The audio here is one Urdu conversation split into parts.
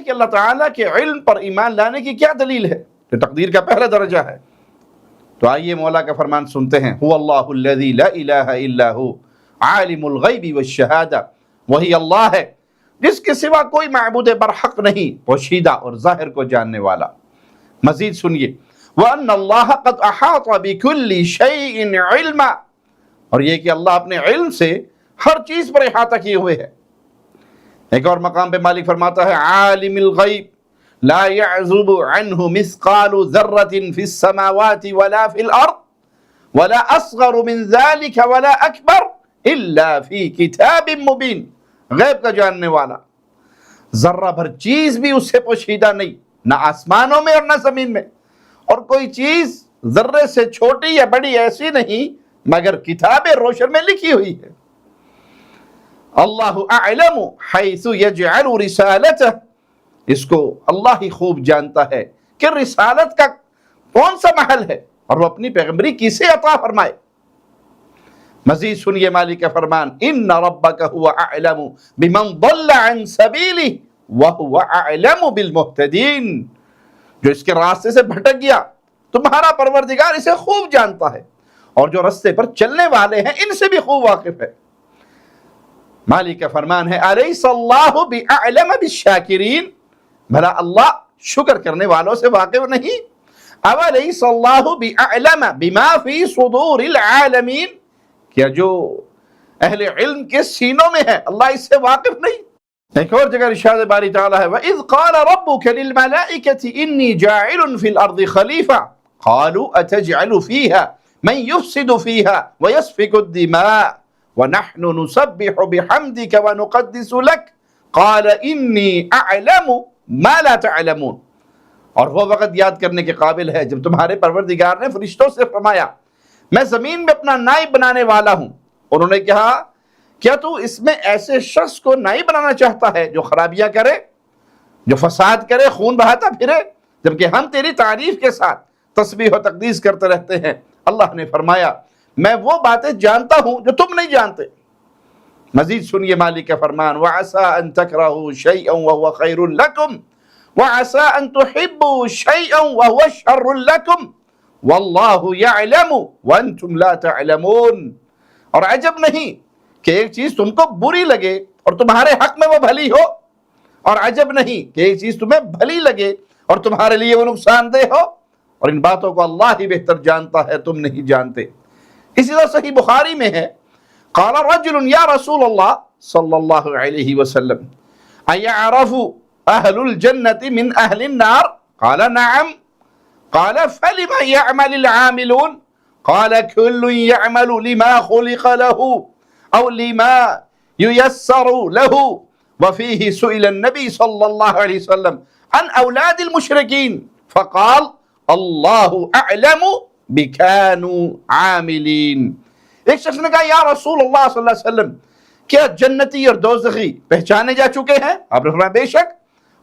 کہ اللہ تعالیٰ کے علم پر ایمان لانے کی کیا دلیل ہے؟ جو تقدیر کا پہلا درجہ ہے۔ تو آئیے مولا کا فرمان سنتے ہیں، هو اللہ الذی لا الہ الا هو عالم الغیب والشہادہ، وہی اللہ ہے جس کے سوا کوئی معبود برحق نہیں، پوشیدہ اور ظاہر کو جاننے والا۔ مزید سنیے، وَأَنَّ اللَّهَ قَدْ أَحَاطَ بِكُلِّ شَيْءٍ عِلْمًا، اور یہ کہ اللہ اپنے علم سے ہر چیز پر احاطہ کیے ہوئے ہے۔ ایک اور مقام پہ مالک فرماتا ہے، عالم الغیب لا يعزب عنه مثقال ذرة في السماوات ولا في الأرض ولا أصغر من ذلك ولا أكبر إلا في كتاب مبين، غیب کا جاننے والا، ذرہ بھر چیز بھی اس سے پوشیدہ نہیں، نہ آسمانوں میں اور نہ زمین میں، اور کوئی چیز ذرے سے چھوٹی یا بڑی ایسی نہیں مگر کتاب روشن میں لکھی ہوئی ہے۔ اللہ اعلم حیث یجعل رسالتہ، اس کو اللہ ہی خوب جانتا ہے کہ رسالت کا کون سا محل ہے اور وہ اپنی پیغمبری کسے عطا فرمائے۔ مزید سنیے مالک کا فرمان، ان ربک هو اعلم بمن ضل عن سبیلہ وهو اعلم بالمہتدین، جو اس کے راستے سے بھٹک گیا تمہارا پروردگار اسے خوب جانتا ہے، اور جو راستے پر چلنے والے ہیں ان سے بھی خوب واقف ہے۔ مالک کا فرمان ہے، الیس اللہ باعلم بالشاکرین، بھلا اللہ شکر کرنے والوں سے واقف نہیں؟ اولیس اللہ باعلم بما فی صدور العالمین، کیا جو اہل علم کے سینوں میں ہے اللہ اس سے واقف نہیں؟ ایک اور جگہ ارشاد باری تعالیٰ ہے، وَإِذْ قَالَ رَبُّكَ لِلْمَلَائِكَةِ إِنِّي جَاعِلٌ فِي الْأَرْضِ خَلِيفَةً قَالُوا أَتَجْعَلُ فِيهَا مَن يُفْسِدُ فِيهَا وَيَسْفِكُ الدِّمَاءَ وَنَحْنُ نُسَبِّحُ بِحَمْدِكَ وَنُقَدِّسُ لَكَ قَالَ إِنِّي أَعْلَمُ مَا لَا تَعْلَمُونَ، اور وہ وقت یاد کرنے کے قابل ہے جب تمہارے پروردگار نے فرشتوں سے فرمایا، میں زمین میں اپنا نائب بنانے والا ہوں۔ انہوں نے کہا، کیا تو اس میں ایسے شخص کو نائب بنانا چاہتا ہے جو خرابیاں کرے، جو فساد کرے، خون بہاتا پھرے، جبکہ ہم تیری تعریف کے ساتھ تسبیح و تقدیس کرتے رہتے ہیں؟ اللہ نے فرمایا، میں وہ باتیں جانتا ہوں جو تم نہیں جانتے۔ مزید سنیے مالک کا فرمان، وَعَسَىٰ أَن تَكْرَهُوا شَيْئًا وَهُوَ خَيْرٌ لَكُمْ وَعَسَىٰ أَن تُحِبُّوا شَيْئًا وَهُوَ شَرٌّ لَكُمْ وَاللَّهُ يَعْلَمُ وَأَنْتُمْ لَا تَعْلَمُونَ، اور عجب نہیں کہ ایک چیز تم کو بری لگے اور تمہارے حق میں وہ بھلی ہو، اور عجب نہیں کہ ایک چیز تمہیں بھلی لگے اور تمہارے لیے وہ نقصان دہ ہو، اور ان باتوں کو اللہ ہی بہتر جانتا ہے، تم نہیں جانتے۔ اسی طرح صحیح بخاری میں ہے، قال رجل یا رسول اللہ صلی اللہ علیہ وسلم ایعرف اہل الجنة من اہل النار؟ قال نعم۔ قال فلم يعمل العاملون؟ قال كل يعمل لما خلق له او لما ييسر له۔ وفيه سئل النبي صلى الله عليه وسلم عن اولاد المشركين فقال الله اعلم بكانوا عاملين۔ ایک شخص نے کہا، یا رسول اللہ صلی اللہ علیہ وسلم، کیا جنتی اور دوزخی پہچانے جا چکے ہیں؟ آپ نے فرمایا بے شک۔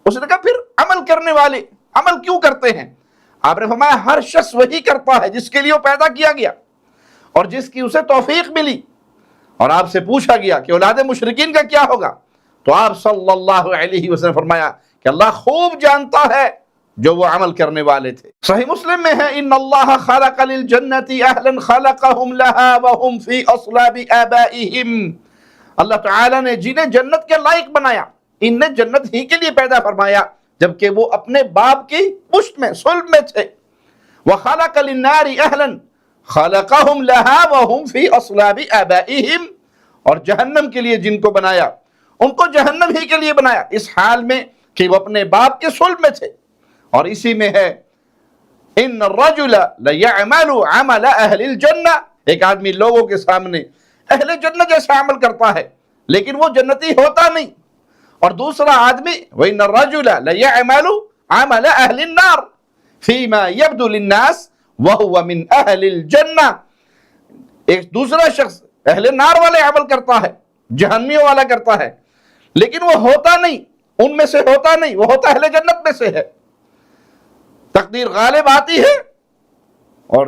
اس نے کہا، پھر عمل کرنے والے عمل کیوں کرتے ہیں؟ آپ نے فرمایا ہر شخص وہی کرتا ہے جس کے لیے وہ پیدا کیا گیا اور جس کی اسے توفیق ملی۔ اور آپ سے پوچھا گیا کہ اولاد مشرکین کا کیا ہوگا؟ تو آپ صلی اللہ علیہ وسلم فرمایا کہ اللہ خوب جانتا ہے جو وہ عمل کرنے والے تھے۔ صحیح مسلم میں ہے، ان اللہ خلق للجنت اہلا خلقهم لها وهم فی اصلاب آبائهم، اللہ تعالیٰ نے جنہیں جنت کے لائق بنایا انہیں جنت ہی کے لیے پیدا فرمایا جبکہ وہ اپنے باپ کی پشت میں صلب میں تھے۔ وخلق للنار اہلا خلقهم لها وهم فی اصلاب آبائهم، اور جہنم کے لیے جن کو بنایا ان کو جہنم ہی کے لیے بنایا اس حال میں کہ وہ اپنے باپ کے صلب میں تھے۔ اور اسی میں ہے، ان الرجل لیعمل عمل اہل الجنہ، ایک آدمی لوگوں کے سامنے اہل جنت جیسا عمل کرتا ہے لیکن وہ جنتی ہوتا نہیں، اور دوسرا آدمی وَإِنَّ الرَّجُلَ لَيَعْمَلُ عَمَلَ أَهْلِ النَّارِ فِيمَا يَبْدُ لِلنَّاسِ وَهُوَ مِنْ أَهْلِ الْجَنَّةِ، ایک دوسرا شخص اہل نار والے عمل کرتا ہے، جہنمیوں والا کرتا ہے، لیکن وہ ہوتا نہیں، ان میں سے ہوتا نہیں، وہ ہوتا اہل جنت میں سے ہے۔ تقدیر غالب آتی ہے اور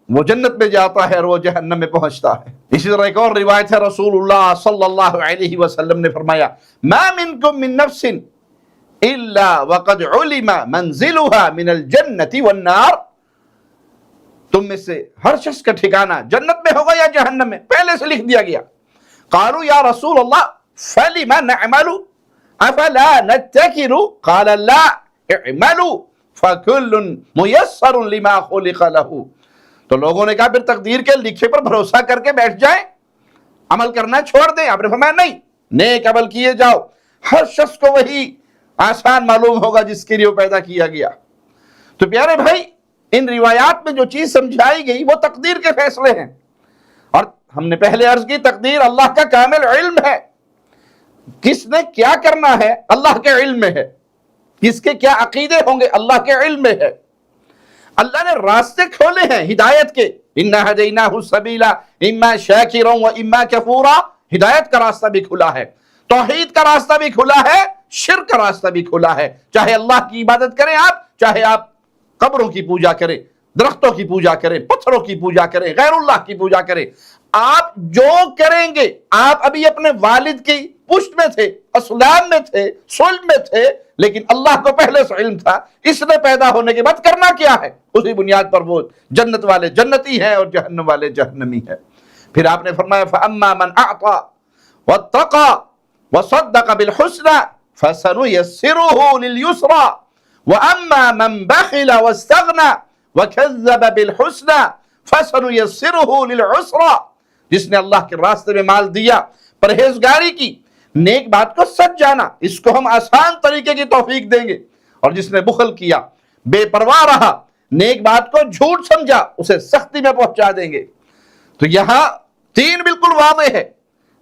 وہ جنت میں جاتا ہے اور وہ جہنم میں پہنچتا ہے۔ اسی طرح ایک اور روایت ہے، رسول اللہ صلی اللہ علیہ وسلم نے فرمایا، ما منکم من نفس الا وقد علم منزلها من الجنة والنار، تم میں سے ہر شخص کا ٹھکانہ جنت میں ہوگا یا جہنم میں، پہلے سے لکھ دیا گیا۔ قالوا یا رسول اللہ فلم نعمل افلا نتکر قال لا اعملوا فکل میسر لما خلق له۔ تو لوگوں نے کہا پھر تقدیر کے لکھے پر بھروسہ کر کے بیٹھ جائیں، عمل کرنا چھوڑ دیں؟ آپ نے فرمایا نہیں، نیک عمل کیے جاؤ، ہر شخص کو وہی آسان معلوم ہوگا جس کے لیے وہ پیدا کیا گیا۔ تو پیارے بھائی، ان روایات میں جو چیز سمجھائی گئی وہ تقدیر کے فیصلے ہیں، اور ہم نے پہلے عرض کی تقدیر اللہ کا کامل علم ہے، کس نے کیا کرنا ہے اللہ کے علم میں ہے، کس کے کیا عقیدے ہوں گے اللہ کے علم میں ہے۔ اللہ نے راستے کھولے ہیں ہدایت کے، اِنَّا هَدَيْنَاهُ السَّبِيلَ إِمَّا شَاكِرًا وَإِمَّا كَفُورًا، ہدایت کا راستہ بھی کھلا ہے، توحید کا راستہ بھی کھلا ہے، شرک کا راستہ بھی کھلا ہے۔ چاہے اللہ کی عبادت کریں آپ، چاہے آپ قبروں کی پوجا کریں، درختوں کی پوجا کریں، پتھروں کی پوجا کریں، غیر اللہ کی پوجا کریں، آپ جو کریں گے، آپ ابھی اپنے والد کی پشت میں تھے، اسلام میں تھے، صلب میں تھے، لیکن اللہ کو پہلے سے علم تھا، اس نے پیدا ہونے کے بعد کرنا کیا ہے، اسی بنیاد پر وہ جنت والے جنتی ہیں اور جہنم والے جہنمی ہیں۔ پھر آپ نے فرمایا فَأَمَّا مَنْ أَعْطَى وَاتَّقَى وَصَدَّقَ بِالْحُسْنَى فَسَنُيَسِّرُهُ لِلْيُسْرَى وَأَمَّا مَنْ بَخِلَ وَاسْتَغْنَى وَكَذَّبَ بِالْحُسْنَى فَسَنُيَسِّرُهُ لِلْعُسْرَى، جس نے اللہ کے راستے میں مال دیا، پرہیزگاری کی، نیک بات کو سچ جانا، اس کو ہم آسان طریقے کی توفیق دیں گے، اور جس نے بخل کیا، بے پرواہ رہا، نیک بات کو جھوٹ سمجھا، اسے سختی میں پہنچا دیں گے۔ تو یہاں تین بالکل واضح ہے،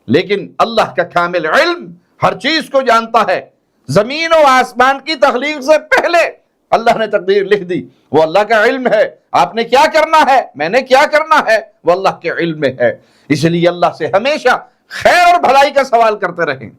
لیکن اللہ کا کامل علم ہر چیز کو جانتا ہے، زمین و آسمان کی تخلیق سے پہلے اللہ نے تقدیر لکھ دی، وہ اللہ کا علم ہے، آپ نے کیا کرنا ہے، میں نے کیا کرنا ہے، وہ اللہ کے علم میں ہے۔ اس لیے اللہ سے ہمیشہ خیر اور بھلائی کا سوال کرتے رہیں۔